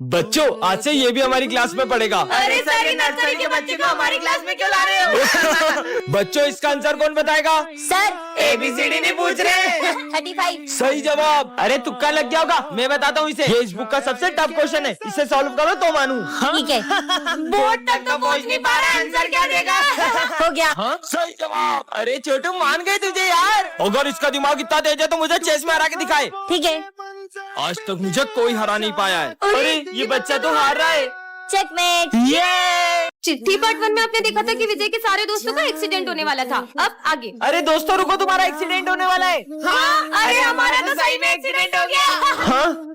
बच्चों, आज से ये भी हमारी क्लास में पढ़ेगा। अरे सर, ये नर्सरी के बच्चे को हमारी क्लास में क्यों ला रहे हो? बच्चों, इसका आंसर कौन बताएगा? सर, ABCD नहीं पूछ रहे। 35। सही जवाब। अरे तुक्का लग गया होगा, मैं बताता हूँ इसे। ये इस बुक का सबसे टफ क्वेश्चन है, इसे सॉल्व करो तो मानूं। ठीक है। बोर्ड तक तो पहुँच नहीं पा रहा, आंसर क्या देगा? हो गया। हाँ, सही जवाब। अरे छोटू, मान गए तुझे यार। अगर इसका दिमाग इतना तेज है तो मुझे चेस में हरा के दिखाए। ठीक है। आज तक मुझे कोई हरा नहीं पाया है। अरे ये बच्चा तो हार रहा है। चेकमेट। ये चिट्ठी पार्ट 1 में आपने देखा था कि विजय के सारे दोस्तों का एक्सीडेंट होने वाला था। अब आगे। अरे दोस्तों रुको, तुम्हारा एक्सीडेंट होने वाला है। हाँ, अरे हमारा तो सही में एक्सीडेंट हो गया। हाँ,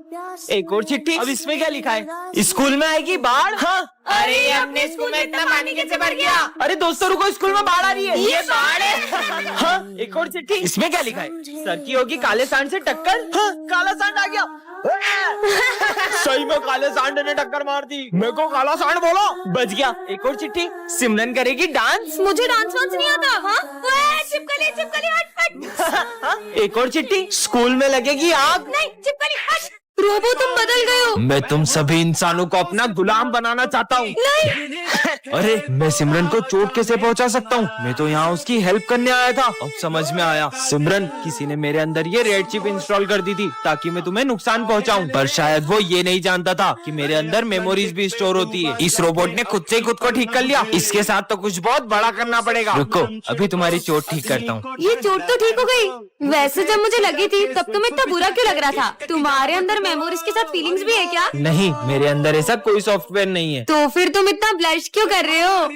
एक और चिट्ठी। अब इसमें क्या लिखा है? स्कूल में आएगी बाढ़। हाँ, अरे ये अपने स्कूल में इतना पानी कैसे भर गया? अरे दोस्तों रुको, स्कूल में बाढ़ आ रही है। ये बाढ़ है। हाँ, एक और चिट्ठी। इसमें क्या लिखा है? सर की होगी काले सांड से टक्कर। हाँ, काला सांड आ गया। सही में काले सांड ने टक्कर मार दी। मेरे को काला सांड बोलो, बच गया। एक और चिट्ठी। सिमरन करेगी डांस। मुझे डांस वांस नहीं आता। हाँ, चिपकली चिपकली हट। एक और चिट्ठी। स्कूल में लगेगी आग। नहीं, चिपकली हट। रोबो, तुम बदल गए हो। मैं तुम सभी इंसानों को अपना गुलाम बनाना चाहता हूँ। अरे मैं सिमरन को चोट कैसे पहुँचा सकता हूँ? मैं तो यहाँ उसकी हेल्प करने आया था। अब समझ में आया, सिमरन, किसी ने मेरे अंदर ये रेड चिप इंस्टॉल कर दी थी ताकि मैं तुम्हें नुकसान पहुँचाऊँ। पर शायद वो ये नहीं जानता था कि मेरे अंदर मेमोरीज भी स्टोर होती है। इस रोबोट ने खुद से ही खुद को ठीक कर लिया। इसके साथ तो कुछ बहुत बड़ा करना पड़ेगा। रुको, अभी तुम्हारी चोट ठीक करता हूँ। ये चोट तो ठीक हो गई। वैसे जब मुझे लगी थी तब तुम्हें इतना बुरा क्यों लग रहा था? तुम्हारे अंदर मेमोरीज के साथ फीलिंग्स भी है क्या? नहीं, मेरे अंदर ऐसा कोई सॉफ्टवेयर नहीं है। तो फिर तुम इतना ब्लश क्यों कर रहे हो?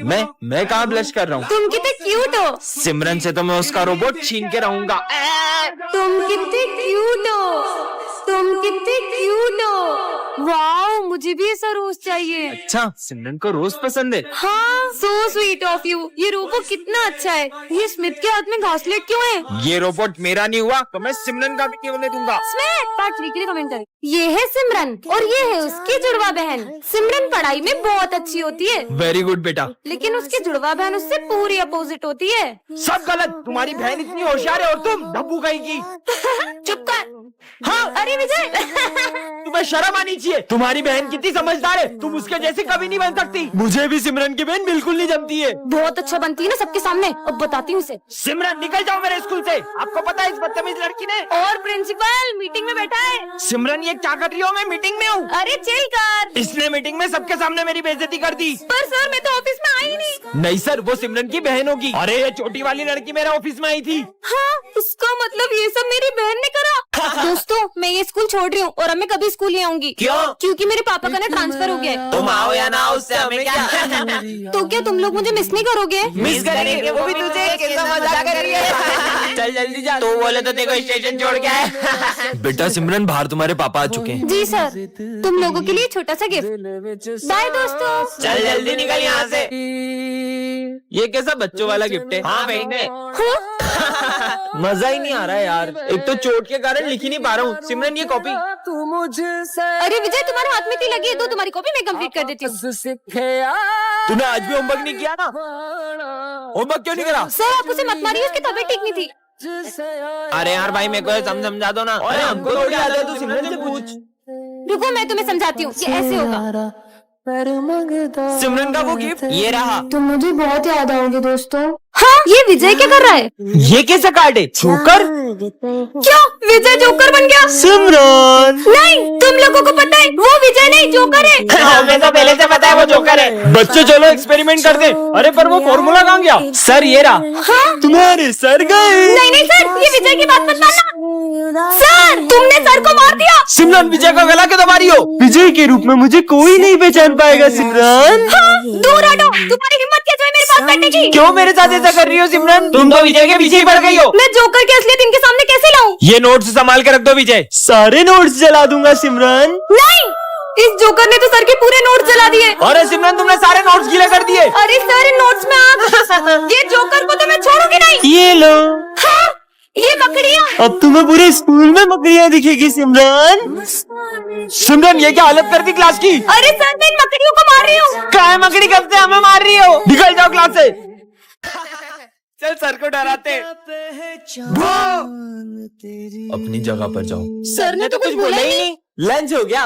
मैं कहाँ ब्लश कर रहा हूँ? तुम कितने क्यूट हो। सिमरन से तो मैं उसका रोबोट छीन के रहूंगा। तुम कितने क्यूट हो। तुम कितने क्यूट हो। वाओ, मुझे भी ऐसा रोज चाहिए। अच्छा, सिमरन को रोज पसंद है। हाँ, सो स्वीट ऑफ यू। ये रोबो कितना अच्छा है। ये स्मिथ के हाथ में घासलेट क्यों है? ये रोबोट मेरा नहीं हुआ तो मैं सिमरन का भी क्यों नहीं दूंगा। स्मिथ, पार्ट 3 के लिए कमेंट करें। ये है सिमरन और ये है उसकी जुड़वा बहन। सिमरन पढ़ाई में बहुत अच्छी होती है, वेरी गुड बेटा। लेकिन उसकी जुड़वा बहन उससे पूरी अपोजिट होती है। सब गलत। तुम्हारी बहन इतनी होशियार है और तुम डब्बू कहेगी। चुप कर। हाँ, अरे विजय। तुम्हें शर्म आनी चाहिए। तुम्हारी बहन कितनी समझदार है, तुम उसके जैसी कभी नहीं बन सकती। मुझे भी सिमरन की बहन बिल्कुल नहीं जमती है। बहुत अच्छा बनती है ना सबके सामने। अब बताती हूँ उसे। सिमरन, निकल जाओ मेरे स्कूल से। आपको पता है इस बदतमीज लड़की ने। और प्रिंसिपल मीटिंग में बैठा है। सिमरन, ये क्या कर रही हो? मैं मीटिंग में हूँ। अरे चिल कर। इसने मीटिंग में सबके सामने मेरी बेइज्जती कर दी। पर सर, मैं तो ऑफिस में आई नहीं। नहीं सर, वो सिमरन की बहन होगी। अरे ये छोटी वाली लड़की मेरे ऑफिस में आई थी। हाँ, इसका मतलब ये सब मेरी बहन ने करा। दोस्तों, मैं ये स्कूल छोड़ रही हूँ और अब मैं कभी स्कूल नहीं आऊंगी। क्यों? क्योंकि मेरे पापा का ना ट्रांसफर हो गया है। तुम आओ या ना आओ, उससे हमें क्या। तो क्या तुम लोग मुझे मिस नहीं करोगे? मिस करेंगे, वो भी तुझे कैसा मजाक कर रही है। चल जल्दी जा। तो बोले तो देखो स्टेशन छोड़ के आए। बेटा सिमरन, बाहर तुम्हारे पापा आ चुके हैं। जी सर, तुम लोगों के लिए छोटा सा गिफ्ट। बाय दोस्तों। चल जल्दी निकल यहाँ से। ये कैसा बच्चों वाला गिफ्ट है? हाँ बहने। मजा ही नहीं आ रहा है यार। एक तो चोट के कारण लिख ही नहीं पा रहा हूँ। सिमरन, ये कॉपी। अरे विजय, तुम्हारे हाथ में इतनी लगी है, तो तुम्हारी कॉपी मैं कंप्लीट कर देती हूँ। तूने आज भी होमवर्क नहीं किया ना? होमवर्क क्यों नहीं करा? सर, आप उसे मत मारिए, उसकी तबीयत ठीक नहीं थी। अरे यार भाई, मेरे को समझा दो ना। अरे हमको थोड़ी आदत है, तू सिमरन से पूछ। रुको, मैं तुम्हें समझाती हूँ। ये ऐसे होगा। सिमरन का वो गिफ्ट ये रहा। तुम मुझे बहुत याद आओगे दोस्तों। हाँ, ये विजय क्या कर रहा है? ये कैसा कार्ड है? जोकर? क्यों, विजय जोकर बन गया? सिमरन, नहीं, तुम लोगों को पता है वो विजय नहीं जोकर है। हमें तो पहले से पता है वो जोकर है। बच्चों चलो एक्सपेरिमेंट करते। अरे पर वो फॉर्मूला कहाँ गया? सर ये रहा। हाँ? तुम्हारे सर गए। नहीं नहीं सर, ये विजय की बात मत मानना। सर, तुमने सर को मार दिया। सिमरन, विजय का गला क्यों दबा रही हो? विजय के रूप में मुझे कोई नहीं पहचान पाएगा सिमरन। हाँ, दूर हटो। तुम्हारी हिम्मत कैसे है मेरे पास बैठने की? क्यों मेरे साथ ऐसा कर रही हो सिमरन? तुम तो विजय के पीछे ही पड़ गई हो। मैं जोकर की असलियत इनके सामने कैसे लाऊं? ये नोट्स संभाल के रख दो विजय। सारे नोट्स जला दूंगा सिमरन। नहीं, इस जोकर ने तो सर के पूरे नोट्स जला दिए। अरे सिमरन, तुमने सारे नोट्स गीले कर दिए। अरे सर, इन नोट्स में आग। ये जोकर को तो मैं छोड़ूंगी नहीं। ये लो। हाँ, ये मकड़ियाँ। अब तुम्हें पूरे स्कूल में मकड़ियाँ दिखेगी सिमरन। सिमरन, ये क्या हालत कर दी क्लास की? अरे सर, मैं इन मकड़ियों को मार रही हूँ। काय मकड़ी कब से हमें मार रही हो? निकल जाओ क्लास से। चल सर को डराते। अपनी जगह पर जाओ। सर ने तो कुछ बोला ही नहीं। लंच हो गया।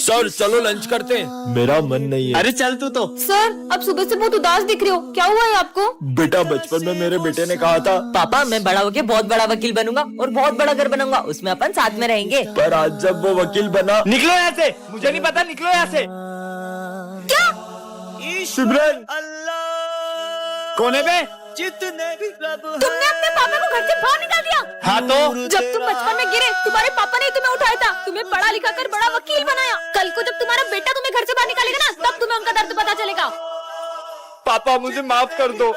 सर चलो लंच करते हैं, मेरा मन नहीं है। अरे चल तू तो। सर अब सुबह से बहुत उदास दिख रहे हो, क्या हुआ है आपको? बेटा बचपन में मेरे बेटे ने कहा था पापा मैं बड़ा होके बहुत बड़ा वकील बनूंगा और बहुत बड़ा घर बनाऊंगा, उसमें अपन साथ में रहेंगे। पर आज जब वो वकील बना। निकलो यहाँ से, मुझे नहीं पता, निकलो यहाँ से। सिमरन कौन है बे? तुमने अपने पापा को घर से बाहर निकाल दिया। हाँ तो जब तुम बचपन में गिरे तुम्हारे पापा ने तुम्हें उठाया था, तुम्हें पढ़ा लिखा कर बड़ा वकील बनाया। कल को जब तुम्हारा बेटा तुम्हें घर से बाहर निकालेगा ना, तब तुम्हें उनका दर्द पता चलेगा। पापा मुझे माफ कर दो।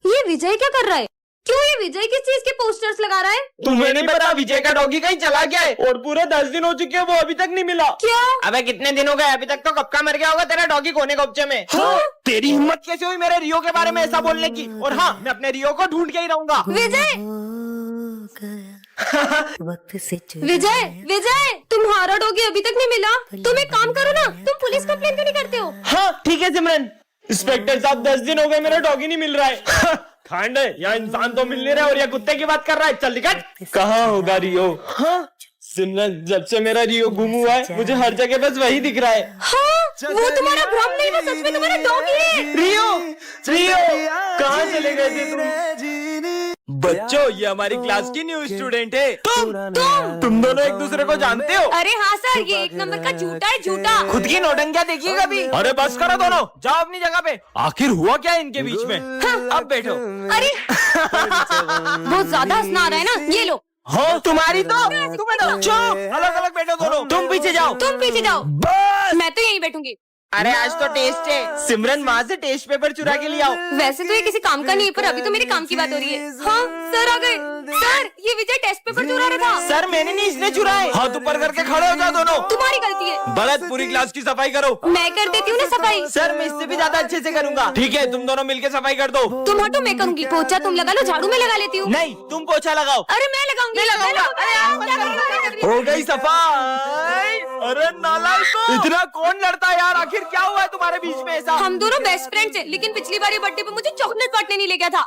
ये विजय क्या कर रहा है? क्यों ये विजय किस चीज के पोस्टर्स लगा रहा है? तुम्हें नहीं पता विजय का डॉगी कहीं चला गया है और पूरे 10 दिन हो चुके हैं, वो अभी तक नहीं मिला। क्या? अबे कितने दिन हो गए, अभी तक तो कब का मर गया होगा तेरा डॉगी कोने कब्जे में। हाँ? तेरी हिम्मत कैसे हुई मेरे रियो के बारे में ऐसा बोलने की? और हाँ, मैं अपने रियो को ढूंढ के ही रहूंगा। विजय विजय विजय तुम्हारा डॉगी अभी तक नहीं मिला। तुम एक काम करो ना, तुम पुलिस कंप्लेन क्यों नहीं करते हो? हाँ ठीक है सिमरन। इंस्पेक्टर साहब 10 दिन हो गए मेरा डॉगी नहीं मिल रहा है। खांड है, यहाँ इंसान तो मिल नहीं रहा है और यह कुत्ते की बात कर रहा है। चल निकल। कहाँ होगा रियो? हाँ सिमरन, जब से मेरा रियो गुम हुआ है मुझे हर जगह बस वही दिख रहा है। हाँ वो तुम्हारा भ्रम नहीं, वो सच में तुम्हारा डॉगी है। रियो रियो कहाँ चले गए थे तुम? बच्चों ये हमारी क्लास की न्यू स्टूडेंट है। तुम दोनों एक दूसरे को जानते हो? अरे हाँ सर, ये एक नंबर का झूठा है, झूठा। खुद की नौटंकियां देखिए कभी। अरे बस करो दोनों, जाओ अपनी जगह पे। आखिर हुआ क्या है इनके बीच में? अब बैठो। अरे बहुत ज्यादा हंसना आ रहा है ना, ये लो। हाँ तुम्हारी तो तुम बैठो, अलग अलग बैठो दोनों। तुम पीछे जाओ। तुम पीछे जाओ, बस मैं तो यहीं बैठूंगी। अरे आज तो टेस्ट है, सिमरन वहाँ से टेस्ट पेपर चुरा के ले आओ। वैसे तो ये किसी काम का नहीं है, पर अभी तो मेरे काम की बात हो रही है। हाँ सर आ गए। सर ये विजय टेस्ट पेपर चुरा रहा था। सर मैंने नहीं, इसने चुराए। हाथ ऊपर करके खड़े हो जाओ दोनों। तुम्हारी गलती है। भरत पूरी क्लास की सफाई करो। मैं कर देती हूँ ना सफाई। सर मैं इससे भी ज्यादा अच्छे से करूंगा। ठीक है तुम दोनों मिलके सफाई कर दो। तुम हटो, मैं करूंगी। पोछा तुम लगा लो, झाड़ू मैं लगा लेती हूँ। नहीं तुम पोछा लगाओ। अरे मैं लगाऊंगी। हो गई सफाई। अरे नालायकों, इतना कौन लड़ता है यार? आखिर क्या हुआ है तुम्हारे बीच में ऐसा? हम दोनों बेस्ट फ्रेंड्स हैं, लेकिन पिछली बार ये बर्थडे पे मुझे चॉकलेट बांटने नहीं ले गया था।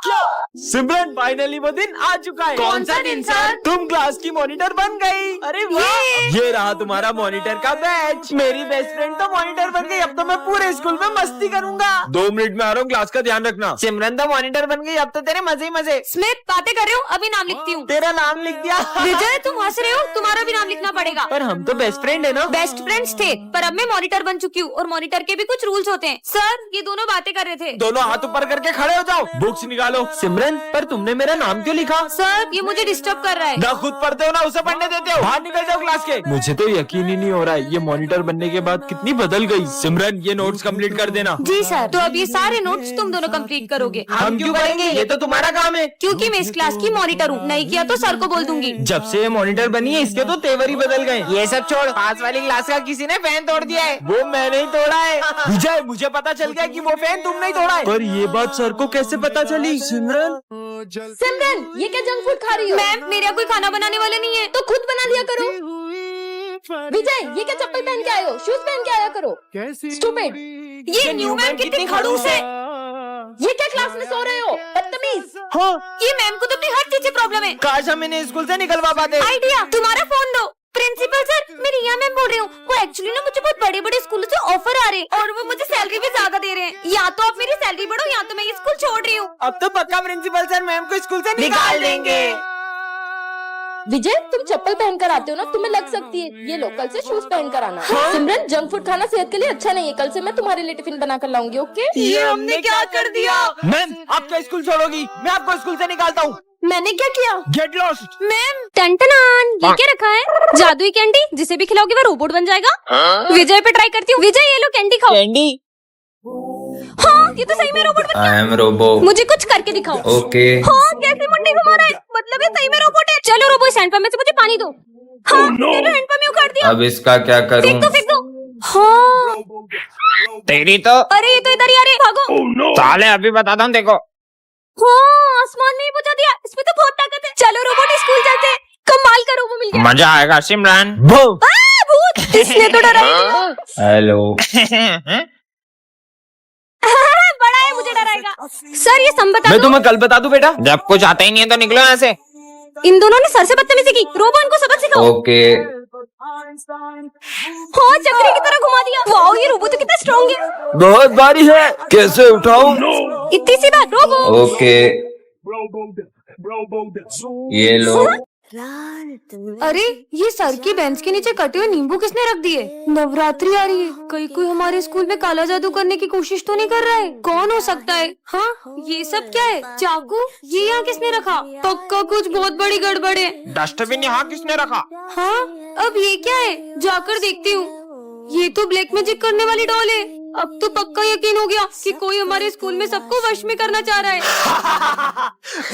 सिमरन फाइनली वो दिन आ चुका है। कौन सा दिन सर? तुम क्लास की मॉनिटर बन गई। अरे वाह, ये रहा तुम्हारा मॉनिटर का बैच। मेरी बेस्ट फ्रेंड तो मॉनिटर बन गई, अब तो मैं पूरे स्कूल में मस्ती करूंगा। 2 मिनट में आ रहा हूँ, क्लास का ध्यान रखना। सिमरन तो मॉनिटर बन गई, अब तो तेरे मजे ही मजे। स्मिथ बातें कर रहे हो, अभी नाम लिखती हूँ। तेरा नाम लिख दिया। विजय तुम हंस रहे हो, तुम्हारा भी नाम लिखना पड़ेगा। पर हम तो बेस्ट फ्रेंड है ना। बेस्ट फ्रेंड्स थे, पर अब मैं मॉनिटर बन चुकी हूँ और मॉनिटर के भी कुछ रूल्स होते हैं। सर ये दोनों बातें कर रहे थे। दोनों हाथ ऊपर करके खड़े हो जाओ। बुक्स निकालो। सिमरन पर तुमने मेरा नाम क्यों लिखा? सर ये मुझे डिस्टर्ब कर रहा है। ना खुद पढ़ते हो ना उसे पढ़ने देते हो। बाहर निकल जाओ क्लास के। मुझे तो यकीन ही नहीं हो रहा है, ये मॉनिटर बनने के बाद कितनी बदल गई। सिमरन ये नोट्स कंप्लीट कर देना। जी सर। तो अब ये सारे नोट्स तुम दोनों कंप्लीट करोगे। हम क्यों करेंगे, ये तो तुम्हारा काम है। क्योंकि मैं इस क्लास की मॉनिटर हूँ, नहीं किया तो सर को बोल दूंगी। जब से ये मॉनिटर बनी है इसके तो तेवर ही बदल गए। ये सब छोड़, पास वाली क्लास का किसी ने फैन तोड़ दिया है। वो मैंने ही तोड़ा है। विजय मुझे पता चल गया कि वो फैन तुमने ही तोड़ा है। पर ये बात सर को कैसे पता चली? सिमरन सिमरन ये क्या जंक फूड खा रही हो? मैम मेरे यहाँ कोई खाना बनाने वाला नहीं है, तो खुद बना लिया करो। विजय ये क्या चप्पल पहन के आए हो? शूज पहन के आया करो। स्टूपिड। ये न्यू मैम कितनी खड़ूस है। ये क्या क्लास में सो रहे हो? बदतमीज। हाँ ये मैम को तो अपनी हर चीज से प्रॉब्लम है। काश हम इन्हें स्कूल से निकलवा पाते। आइडिया, तुम्हारा फोन दो। प्रिंसिपल सर मैं रिया मैम बोल रही हूँ। वो एक्चुअली ना मुझे बहुत बड़े बड़े स्कूलों से ऑफर आ रहे हैं और वो मुझे सैलरी भी ज्यादा दे रहे हैं। या तो आप मेरी सैलरी बढ़ो या तो मैं ये स्कूल छोड़ रही हूँ। अब तो पक्का प्रिंसिपल सर मैम को स्कूल से निकाल देंगे। विजय तुम चप्पल पहन कर आते हो ना, तुम्हें लग सकती है। ये लो कल से शूज पहन कर आना। सिमरन जंक फूड खाना सेहत के लिए अच्छा नहीं है। कल से मैं तुम्हारे लिए टिफिन बना कर लाऊंगी। ओके? ये हमने क्या कर दिया? मैम आप क्या स्कूल छोड़ोगी? मैं आपको स्कूल से निकालता हूँ। मैंने क्या किया? Get lost. मैम टन-टनान, ये क्या रखा है? जादुई कैंडी, जिसे भी खिलाओगे वो रोबोट बन जाएगा। विजय पे ट्राई करती हूँ। विजय ये लो कैंडी खाओ। कैंडी? हाँ ये तो सही में रोबोट बन गया। I am robo. मुझे कुछ करके दिखाओ। ओके। हाँ कैसे मुंडी घुमा रहा है? मतलब ये सही में रोबोट है। चलो रोबो इस हैंडपंप में से मुझे पानी दो। हाँ चलो हैंडपंप में उखाड़ दिया। अब इसका क्या करूं? फेंक दो। हाँ तेरी तो। अरे ये तो इधर ही आ रहे, भागो। साले अभी बताता हूँ देखो। हाँ आसमान में ही पहुंचा दिया, इसमें तो बहुत ताकत है। चलो रोबोट स्कूल चलते हैं। कमाल का रोबो मिल गया। मजा आएगा सिमरन। भूत इसने तो डरा ही। हेलो। बड़ा है मुझे डराएगा। सर ये सम बता मैं दो। तुम्हें कल बता दूं बेटा। जब कुछ आता ही नहीं है तो निकलो यहाँ से। इन दोनों ने सर से बदतमीजी की। रोबो इनको सबक सिखाओ। ओके। हाँ, चक्री की तरह घुमा दिया। वाओ, ये रोबो तो कितना स्ट्रॉन्ग है। बहुत भारी है, कैसे उठाऊं? इतनी सी बात रोबो। ओके, ये लो। अरे, ये सर की बेंच के नीचे कटे हुए नींबू किसने रख दिए? नवरात्रि आ रही है, कहीं कोई हमारे स्कूल में काला जादू करने की कोशिश तो नहीं कर रहा है? कौन हो सकता है? हाँ, ये सब क्या है? चाकू? ये यहाँ किसने रखा? पक्का कुछ बहुत बड़ी गड़बड़ है। डस्टबिन यहाँ किसने रखा? हाँ, अब ये क्या है? जाकर देखती हूँ। ये तो ब्लैक मैजिक करने वाली डॉल है। अब तो पक्का यकीन हो गया कि कोई हमारे स्कूल में सबको वश में करना चाह रहा है।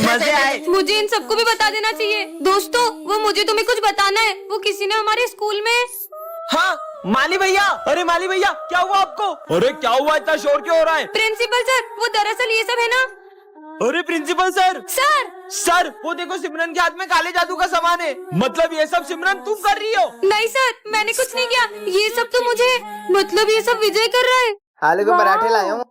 मजे आए। मुझे इन सबको भी बता देना चाहिए। दोस्तों, वो मुझे तुम्हें कुछ बताना है। वो किसी ने हमारे स्कूल में। हाँ, माली भैया। अरे माली भैया, क्या हुआ आपको? अरे क्या हुआ, इतना शोर क्यों हो रहा है? प्रिंसिपल सर, वो दरअसल ये सब है ना। अरे प्रिंसिपल सर। सर, वो देखो सिमरन के हाथ में काले जादू का सामान है। मतलब ये सब सिमरन तुम कर रही हो? नहीं सर, मैंने कुछ नहीं किया। ये सब तो मुझे, मतलब ये सब विजय कर रहा है। आलू के पराठे लाया हूँ।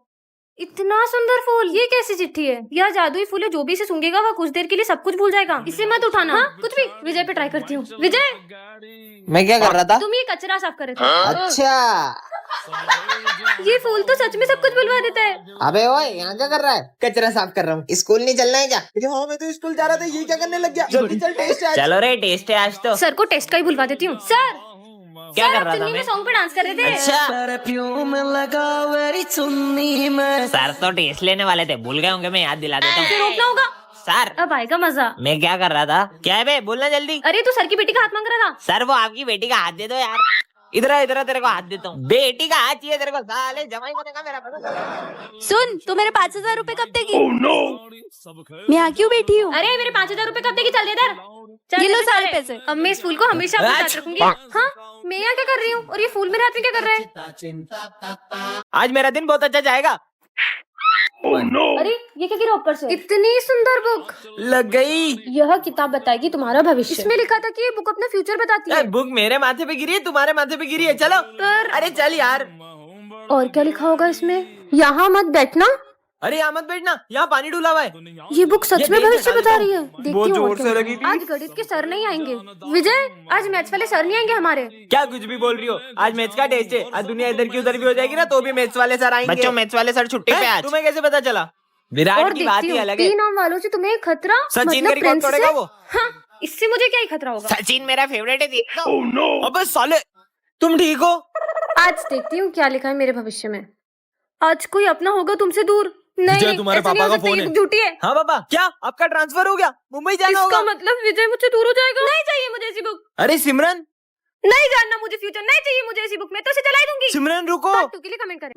इतना सुंदर फूल, ये कैसी चिट्ठी है? यह जादुई फूल है, जो भी इसे सूंघेगा वह कुछ देर के लिए सब कुछ भूल जाएगा। इसे मत उठाना। हाँ, कुछ भी। विजय पे ट्राई करती हूँ। विजय, मैं क्या कर रहा था? तुम ये कचरा साफ कर रहे थे। अच्छा। ये फूल तो सच में सब कुछ बुलवा देता है। अबे ओए, यहाँ क्या कर रहा है? कचरा साफ कर रहा हूँ। स्कूल नहीं चलना है क्या? हाँ, मैं तो स्कूल जा रहा था, ये क्या करने लग गया? जल्दी चल, टेस्ट है आज। चलो रे, टेस्ट है आज तो। सर को टेस्ट का ही बुलवा देती हूँ। सर, क्या कर रहा था मैं? सॉन्ग पे डांस कर रहे थे। अच्छा, सर तो टेस्ट लेने वाले थे, भूल गए होंगे, मैं याद दिला देता फिर हूँ। रोकना होगा। सर, अब आएगा मजा। मैं क्या कर रहा था? क्या है बे, बोलना जल्दी। अरे, तू सर की बेटी का हाथ मांग रहा था। सर, वो आपकी बेटी का हाथ दे दो यार। इधर आ, इधर आ, तेरे को हाथ देता हूँ। बेटी का हाथ चाहिए तेरे को, साले जमाई होने का मेरा पता। सुन, तू मेरे 5,000 रूपए कब देगी? मैं यहाँ क्यों बैठी हूँ? अरे, मेरे 5,000 रूपए कब देगी? चल दे इधर। ये लो सारे पैसे। अब मैं इस फूल को हमेशा अपने साथ रखूंगी। हाँ, मैं यहाँ क्या कर रही हूँ और ये फूल मेरे हाथ में क्या कर रहा है? आज मेरा दिन बहुत अच्छा जाएगा। अरे, ये क्या गिरा ऊपर से? इतनी सुंदर बुक लग गई। यह किताब बताएगी तुम्हारा भविष्य। इसमें लिखा था कि ये बुक अपना फ्यूचर बताती है। बुक मेरे माथे पे गिरी है, तुम्हारे माथे पे गिरी है। चलो। अरे चल यार। और क्या लिखा होगा इसमें? यहाँ मत बैठना। अरे यहाँ मत बैठना, यहाँ पानी डूला हुआ है। ये बुक सच में भविष्य बता रही है। देखती बहुत हूँ जोर और से क्या। लगी थी। आज गणित के सर नहीं आएंगे। विजय, आज मैथ्स वाले सर नहीं आएंगे हमारे। क्या कुछ भी बोल रही हो? आज मैथ्स का टेस्ट है। आज दुनिया इधर की उधर भी हो जाएगी ना, तो भी मैथ्स वाले सर आएंगे। बच्चों, मैथ्स वाले सर छुट्टी पे आज। तुम्हें कैसे पता चला? विराट और की बात देखती ही हूँ, अलग है। 3 नाम वालों से तुम्हें खतरा। सचिन मतलब का रिकॉर्ड प्रिंस तोड़ेगा से? वो। हाँ, इससे मुझे क्या ही खतरा होगा। सचिन मेरा फेवरेट है, देखना। अबे साले, तुम ठीक हो? आज देखती हूँ क्या लिखा है मेरे भविष्य में। आज कोई अपना होगा तुमसे दूर। नहीं, विजय, तुम्हारे ऐसा नहीं पापा हो का सकता, फोन ये है। बुक झूठी है। हाँ पापा, क्या आपका ट्रांसफर हो गया? मुंबई जाना इसका होगा? मतलब विजय मुझसे दूर हो जाएगा। नहीं चाहिए मुझे ऐसी बुक। अरे सिमरन, नहीं जानना मुझे फ्यूचर, नहीं चाहिए मुझे ऐसी बुक। मैं तो इसे जला दूंगी। सिमरन रुको। तू के लिए कमेंट करें।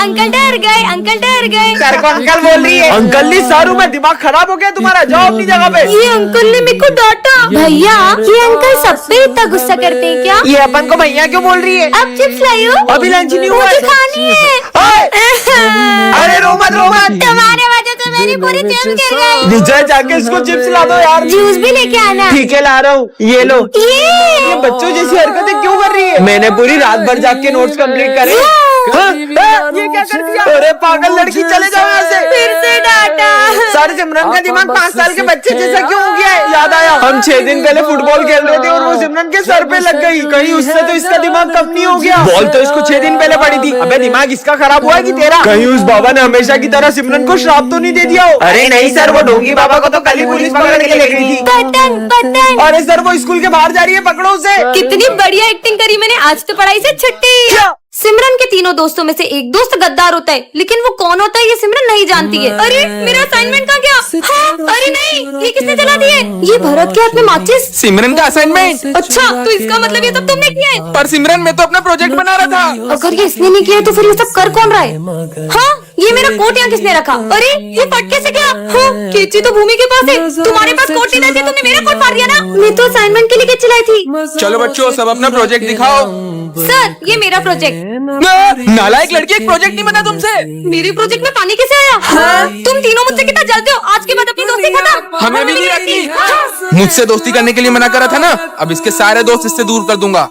अंकल डर गए, अंकल डर गए। सर को अंकल बोल रही है। अंकल नहीं, सारू में दिमाग खराब हो गया तुम्हारा। जाओ अपनी जगह पे। ये अंकल ने मेरे को डांटा। भैया, ये अंकल सब पे इतना गुस्सा करते हैं क्या? ये अपन को भैया क्यों बोल रही है? अब चिप्स लाई हो? अभी लंच नहीं हुआ मुझे है। खानी है। अरे रो मत, रो मत। तुम्हारे वजह से मेरी पूरी चिप्स गिर गई। विजय, जाके इसको चिप्स ला दो यार। जूस भी लेके आना। ठीक है, ला रहा हूँ। ये लो। ये बच्चों जैसी हरकतें क्यों कर रही है? मैंने पूरी रात भर जाग के नोट्स कंप्लीट करे। हाँ, ये क्या कर दिया? अरे पागल लड़की, चले जाओ यहाँ से। फिर से डांटा। सर, सिमरन का दिमाग 5 साल के बच्चे जैसा क्यों हो गया है? याद आया, हम 6 दिन पहले फुटबॉल खेल रहे थे और वो सिमरन के सर पे लग गई। कहीं उससे तो इसका दिमाग कम नहीं हो गया? बॉल तो इसको 6 दिन पहले पड़ी थी। अबे दिमाग इसका खराब हुआ है कि तेरा? कहीं उस बाबा ने हमेशा की तरह सिमरन को श्राप तो नहीं दे दिया हो? अरे नहीं सर, वो ढोंगी बाबा को तो कल ही पुलिस पकड़ के ले गई थी। पतंग, पतंग। अरे सर, वो स्कूल के बाहर जा रही है, पकड़ो उसे। कितनी बढ़िया एक्टिंग करी मैंने। आज तो पढ़ाई से छुट्टी। सिमरन के तीनों दोस्तों में से एक दोस्त गद्दार होता है, लेकिन वो कौन होता है ये सिमरन नहीं जानती है। अरे, मेरा असाइनमेंट कहाँ गया? हाँ, अरे नहीं, ये किसने जला दिए? ये भरत के हाथ में माचिस। सिमरन का असाइनमेंट। अच्छा, तो इसका मतलब ये सब तुमने किया है? पर सिमरन, मैं तो अपना प्रोजेक्ट बना रहा था। अगर ये इसने नहीं किया तो फिर ये सब कर कौन रहा है? हाँ, ये मेरा कोट यहाँ किसने रखा? अरे, ये फट कैसे गया? हाँ, केची तो भूमि के पास है। तुम्हारे पास कोट नहीं रहती, तुमने मेरा कोट मार दिया ना। मैं तो असाइनमेंट के लिए केची लाई थी। चलो बच्चों, सब अपना प्रोजेक्ट दिखाओ। सर, ये मेरा प्रोजेक्ट। नालायक लड़की, एक प्रोजेक्ट नहीं बना तुमसे। मेरे प्रोजेक्ट में पानी कैसे आया? तुम तीनों मुझसे कितना जलते हो। आज के बाद अपनी दोस्ती खत्म। हमें भी नहीं रखी। मुझसे दोस्ती करने के लिए मना करा था ना, अब इसके सारे दोस्त इससे दूर कर दूंगा।